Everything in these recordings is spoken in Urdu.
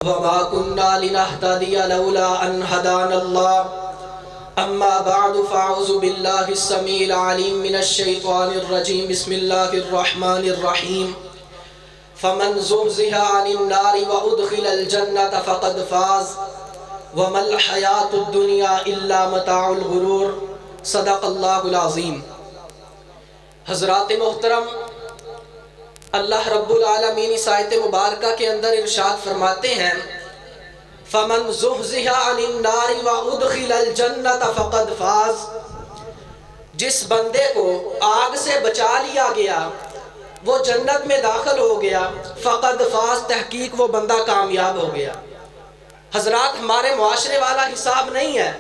وما كنا لنهتدي لولا أن هدانا الله أما بعد فأعوذ بالله السميع العليم من الشيطان الرجيم بسم الله الرحمن الرحيم فمن زحزح عن النار وأدخل الجنة فقد فاز وما الحياة الدنيا إلا متاع الغرور صدق الله العظيم۔ حضرات محترم، اللہ رب العالمین اس آیت مبارکہ کے اندر ارشاد فرماتے ہیں فَمَنْ زُحْزِحَ عَنِ النَّارِ وَأُدْخِلَ الْجَنَّةَ فَقَدْ فَازَ، جس بندے کو آگ سے بچا لیا گیا وہ جنت میں داخل ہو گیا، فقد فاز، تحقیق وہ بندہ کامیاب ہو گیا۔ حضرات، ہمارے معاشرے والا حساب نہیں ہے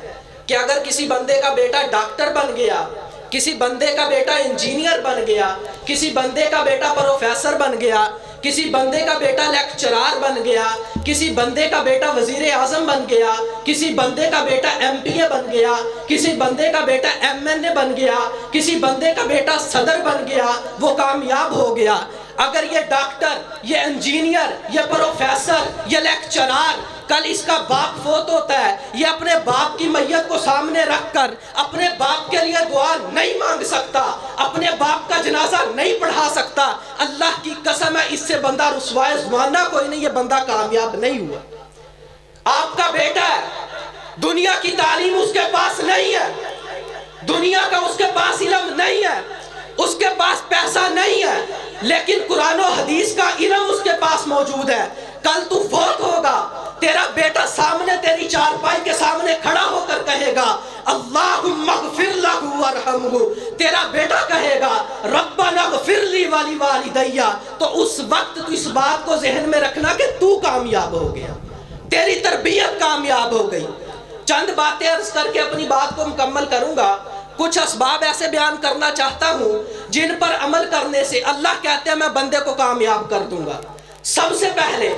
کہ اگر کسی بندے کا بیٹا ڈاکٹر بن گیا، کسی بندے کا بیٹا انجینئر بن گیا، کسی بندے کا بیٹا پروفیسر بن گیا، کسی بندے کا بیٹا لیکچرار بن گیا، کسی بندے کا بیٹا وزیر اعظم بن گیا، کسی بندے کا بیٹا ایم پی اے بن گیا، کسی بندے کا بیٹا ایم این اے بن گیا، کسی بندے کا بیٹا صدر بن گیا، وہ کامیاب ہو گیا۔ اگر یہ ڈاکٹر، یہ انجینئر، یہ پروفیسر، یہ لیکچرار کل اس کا باپ فوت ہوتا ہے، یہ اپنے باپ کی میت کو سامنے رکھ کر اپنے باپ کے لیے دعا نہیں مانگ سکتا، اپنے باپ کا جنازہ نہیں پڑھا سکتا، اللہ کی قسم ہے اس سے بندہ رسوائے زمانہ کوئی نہیں، یہ بندہ کامیاب نہیں ہوا۔ آپ کا بیٹا ہے، دنیا کی تعلیم اس کے پاس نہیں ہے، دنیا کا اس کے پاس علم نہیں ہے، اس کے پاس پیسہ نہیں ہے، لیکن قرآن و حدیث کا علم اس کے پاس موجود ہے۔ کل تو فوت ہوگا، تیرا بیٹا سامنے تیری چارپائی کے سامنے کھڑا ہو کر کہے گا اللہم اغفر لہ وارحمہ، تیرا بیٹا کہے گا ربنا اغفر لی ولی والدی، تو اس وقت تو اس بات کو ذہن میں رکھنا کہ تو کامیاب ہو گیا، تیری تربیت کامیاب ہو گئی۔ چند باتیں عرض کر کے اپنی بات کو مکمل کروں گا۔ کچھ اسباب ایسے بیان کرنا چاہتا ہوں جن پر عمل کرنے سے اللہ کہتے ہیں میں بندے کو کامیاب کر دوں گا۔ سب سے پہلے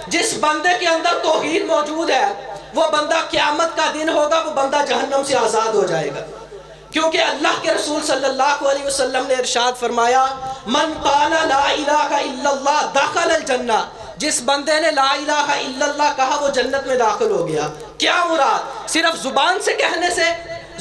جس بندے کے اندر توحید موجود ہے وہ بندہ قیامت کا دن ہوگا، وہ بندہ جہنم سے آزاد ہو جائے گا، کیونکہ اللہ کے رسول صلی اللہ علیہ وسلم نے ارشاد فرمایا من قال لا الہ الا اللہ دخل الجنہ، جس بندے نے لا الہ الا اللہ کہا وہ جنت میں داخل ہو گیا۔ کیا مراد؟ صرف زبان سے کہنے سے،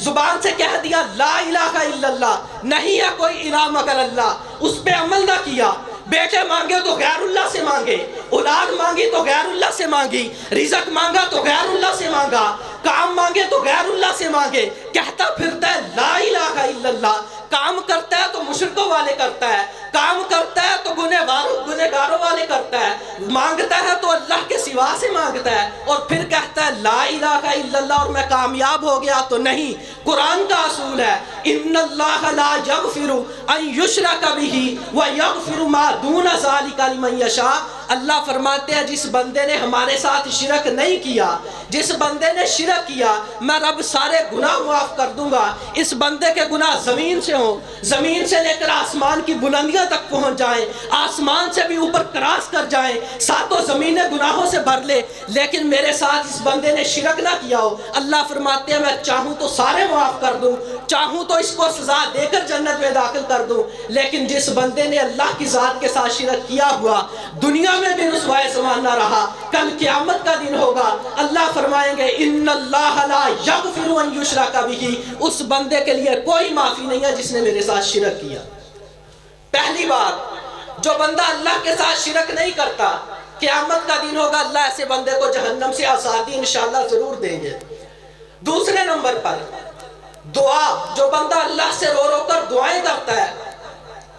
زبان سے کہہ دیا لا الہ الا اللہ، نہیں ہے کوئی الہ مگر اللہ، اس پہ عمل نہ کیا، بیٹے مانگے تو غیر اللہ سے مانگے، اولاد مانگی تو غیر اللہ سے مانگی، رزق مانگا تو غیر اللہ سے مانگا، کام مانگے تو غیر اللہ سے مانگے، کہتا پھرتا ہے لا الہ الا اللہ، کام کرتا ہے تو مشرکوں والے کرتا ہے، کام کرتا ہے تو گنہگاروں والے کرتا ہے، مانگتا ہے تو اللہ کے سوا سے مانگتا ہے، اور پھر کہتا ہے لا الہ الا اللہ اور میں کامیاب ہو گیا۔ تو نہیں، قرآن کا اصول ہے ان اللہ لا یغفر ان یشرک بہ ویغفر ما دون ذلک لمن یشاء، اللہ فرماتے ہیں جس بندے نے ہمارے ساتھ شرک نہیں کیا، جس بندے نے شرک کیا میں رب سارے گناہ معاف کر دوں گا۔ اس بندے کے گناہ زمین سے ہوں، زمین سے لے کر آسمان کی بلندیاں تک پہنچ جائیں، آسمان سے بھی اوپر کراس کر جائیں، ساتوں زمینیں گناہوں سے بھر لے، لیکن میرے ساتھ اس بندے نے شرک نہ کیا ہو، اللہ فرماتے ہیں میں چاہوں تو سارے معاف کر دوں، چاہوں تو اس کو سزا دے کر جنت میں داخل کر دوں، لیکن جس بندے نے اللہ کی ذات کے ساتھ شرک کیا ہوا دنیا میں بھی رسوائے زمانہ رہا، کل قیامت کا دن ہوگا، اللہ فرمائیں گے ان اللہ لا یغفر ان یشرک بہ، اس بندے کے لیے کوئی معافی نہیں ہے جس نے میرے ساتھ شرک کیا۔ پہلی بات، جو بندہ اللہ کے ساتھ شرک نہیں کرتا قیامت کا دن ہوگا اللہ ایسے بندے کو جہنم سے آزادی انشاءاللہ ضرور دیں گے۔ دوسرے نمبر پر دعا، جو بندہ اللہ سے رو رو کر دعائیں کرتا ہے،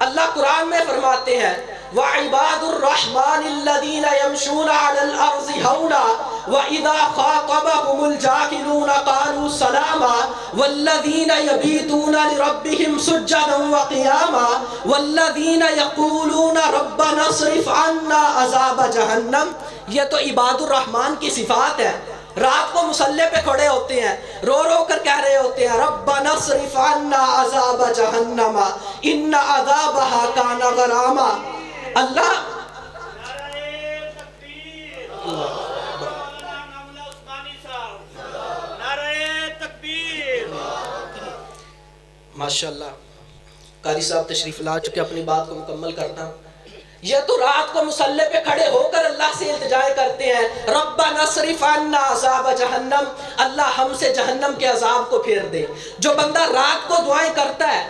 اللہ قرآن میں فرماتے ہیں وَعِبَادُ الرَّحْمَنِ الَّذِينَ يَمْشُونَ عَلَى الْأَرْضِ هَوْنًا وَإِذَا خَاطَبَهُمُ الْجَاهِلُونَ قَالُوا سَلَامًا وَالَّذِينَ يَبِيتُونَ لِرَبِّهِمْ سُجَّدًا وَقِيَامًا وَالَّذِينَ يَقُولُونَ رَبَّنَا اصْرِفْ عَنَّا عَذَابَ جَهَنَّمَ، یہ تو عباد الرحمن کی صفات ہے۔ رات کو مصلی پہ کھڑے ہوتے ہیں، رو رو کر کہہ رہے ہوتے ہیں ربنا اصرف عنا عذاب جہنم ان عذابها کان غراما۔ اللہ ماشاءاللہ، قاری صاحب تشریف لا چکے، اپنی بات کو مکمل کرتا ہوں۔ یہ تو رات کو مصلی پہ کھڑے ہو کر اللہ سے التجائے کرتے ہیں، ربنا اصرف عنا عذاب جہنم، اللہ ہم سے جہنم کے عذاب کو پھیر دے۔ جو بندہ رات کو دعائیں کرتا ہے،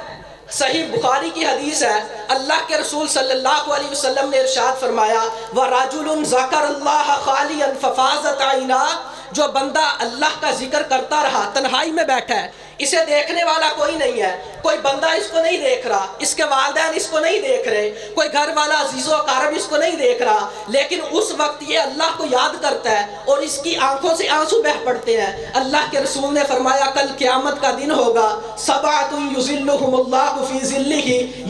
صحیح بخاری کی حدیث ہے، اللہ کے رسول صلی اللہ علیہ وسلم نے ارشاد فرمایا وَرَجُلٌ ذَكَرَ اللَّهَ خَالِيًا فَفَاضَتْ عَيْنَاهُ، جو بندہ اللہ کا ذکر کرتا رہا، تنہائی میں بیٹھا ہے، اسے دیکھنے والا کوئی نہیں ہے، کوئی بندہ اس کو نہیں دیکھ رہا، اس کے والدین اس کو نہیں دیکھ رہے، کوئی گھر والا عزیز و اقارب اس کو نہیں دیکھ رہا، لیکن اس وقت یہ اللہ کو یاد کرتا ہے اور اس کی آنکھوں سے آنسو بہہ پڑتے ہیں۔ اللہ کے رسول نے فرمایا کل قیامت کا دن ہوگا، سبعۃ یظلھم اللہ فی ظلہ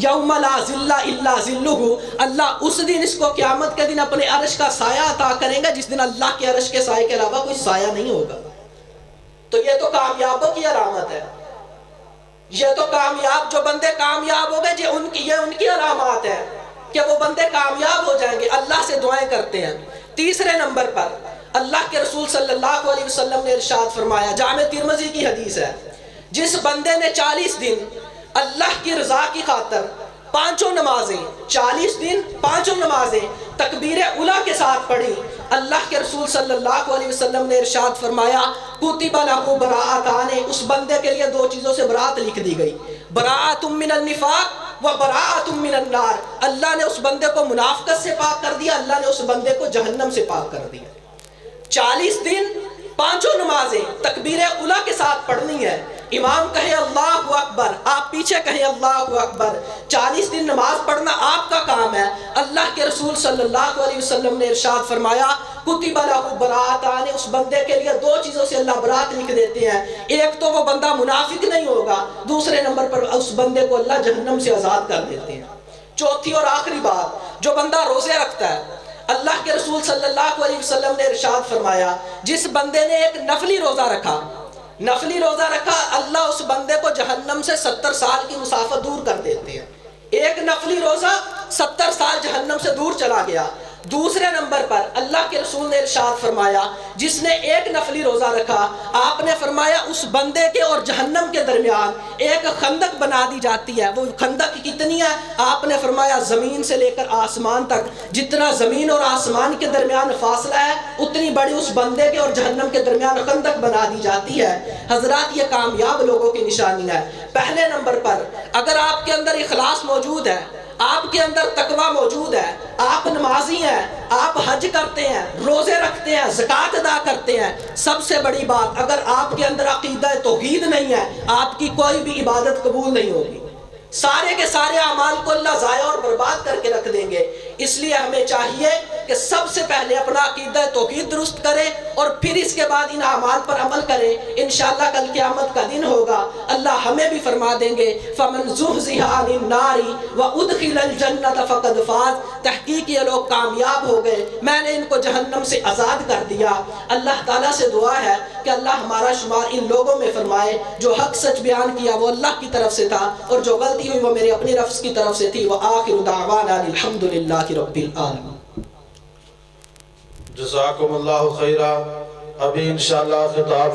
یوم لا ظل الا ظلہ، اللہ اس دن اس کو قیامت کے دن اپنے عرش کا سایہ عطا کریں گا جس دن اللہ کے عرش کے سائے کے علاوہ کوئی سایہ نہیں ہوگا۔ تو یہ تو کامیابوں کی علامت ہے، یہ تو کامیاب، جو بندے کامیاب ہو گئے یہ ان کی علامات ہے کہ وہ بندے کامیاب ہو جائیں گے، اللہ سے دعائیں کرتے ہیں۔ تیسرے نمبر پر اللہ کے رسول صلی اللہ علیہ وسلم نے ارشاد فرمایا، جامع ترمذی کی حدیث ہے، جس بندے نے 40 دن اللہ کی رضا کی خاطر پانچوں نمازیں، 40 دن پانچوں نمازیں تکبیر اولیٰ کے ساتھ پڑھی، اللہ کے رسول صلی اللہ علیہ وسلم نے ارشاد فرمایا کتب لہ براءتان، اس بندے کے لیے 2 چیزوں سے برات لکھ دی گئی، براءۃ من النفاق و براءۃ من النار، اللہ نے اس بندے کو منافقت سے پاک کر دیا، اللہ نے اس بندے کو جہنم سے پاک کر دیا۔ 40 دن پانچوں نمازیں تکبیر اولیٰ کے ساتھ پڑھنی ہے، امام کہے اللہ اکبر، آپ پیچھے کہیں اللہ اکبر، 40 دن نماز پڑھنا آپ کا کام ہے۔ اللہ کے رسول صلی اللہ علیہ وسلم نے ارشاد فرمایا کتب لہ براءتان، اس بندے کے لیے 2 چیزوں سے اللہ برات لکھ دیتے ہیں، ایک تو وہ بندہ منافق نہیں ہوگا، دوسرے نمبر پر اس بندے کو اللہ جہنم سے آزاد کر دیتے ہیں۔ چوتھی اور آخری بات، جو بندہ روزے رکھتا ہے، اللہ کے رسول صلی اللہ علیہ وسلم نے ارشاد فرمایا جس بندے نے ایک نفلی روزہ رکھا، اللہ اس بندے کو جہنم سے 70 سال کی مسافت دور کر دیتے ہیں۔ ایک نفلی روزہ 70 سال جہنم سے دور چلا گیا۔ دوسرے نمبر پر اللہ کے رسول نے ارشاد فرمایا جس نے ایک نفلی روزہ رکھا، آپ نے فرمایا اس بندے کے اور جہنم کے درمیان ایک خندق بنا دی جاتی ہے۔ وہ خندق کتنی ہے؟ آپ نے فرمایا زمین سے لے کر آسمان تک، جتنا زمین اور آسمان کے درمیان فاصلہ ہے اتنی بڑی اس بندے کے اور جہنم کے درمیان خندق بنا دی جاتی ہے۔ حضرات یہ کامیاب لوگوں کی نشانی ہے۔ پہلے نمبر پر اگر آپ کے اندر اخلاص موجود ہے، آپ کے اندر تقوی موجود ہے، آپ نمازی ہیں، آپ حج کرتے ہیں، روزے رکھتے ہیں، زکوٰۃ ادا کرتے ہیں، سب سے بڑی بات اگر آپ کے اندر عقیدہ توحید نہیں ہے آپ کی کوئی بھی عبادت قبول نہیں ہوگی، سارے کے سارے اعمال کو اللہ ضائع اور برباد کر کے رکھ دیں گے۔ اس لیے ہمیں چاہیے کہ سب سے پہلے اپنا عقیدہ توحید درست کریں اور پھر اس کے بعد ان اعمال پر عمل کریں۔ انشاءاللہ کل قیامت کا دن ہوگا، اللہ ہمیں بھی فرما دیں گے فَمَنْ زُحْزِحَ عَنِ النَّارِ وَأُدْخِلَ الْجَنَّةَ فَقَدْ فَازَ، تحقیق یہ لوگ کامیاب ہو گئے، میں نے ان کو جہنم سے آزاد کر دیا۔ اللہ تعالیٰ سے دعا ہے کہ اللہ ہمارا شمار ان لوگوں میں فرمائے جو حق سچ بیان کیا وہ اللہ کی طرف سے تھا اور جو غلطی ہوئی وہ میرے اپنی نفس کی طرف سے تھی۔ وآخر دعوانا الحمدللہ رب العالمین۔ جزاکم اللہ خیرہ۔ ابھی انشاءاللہ خطاب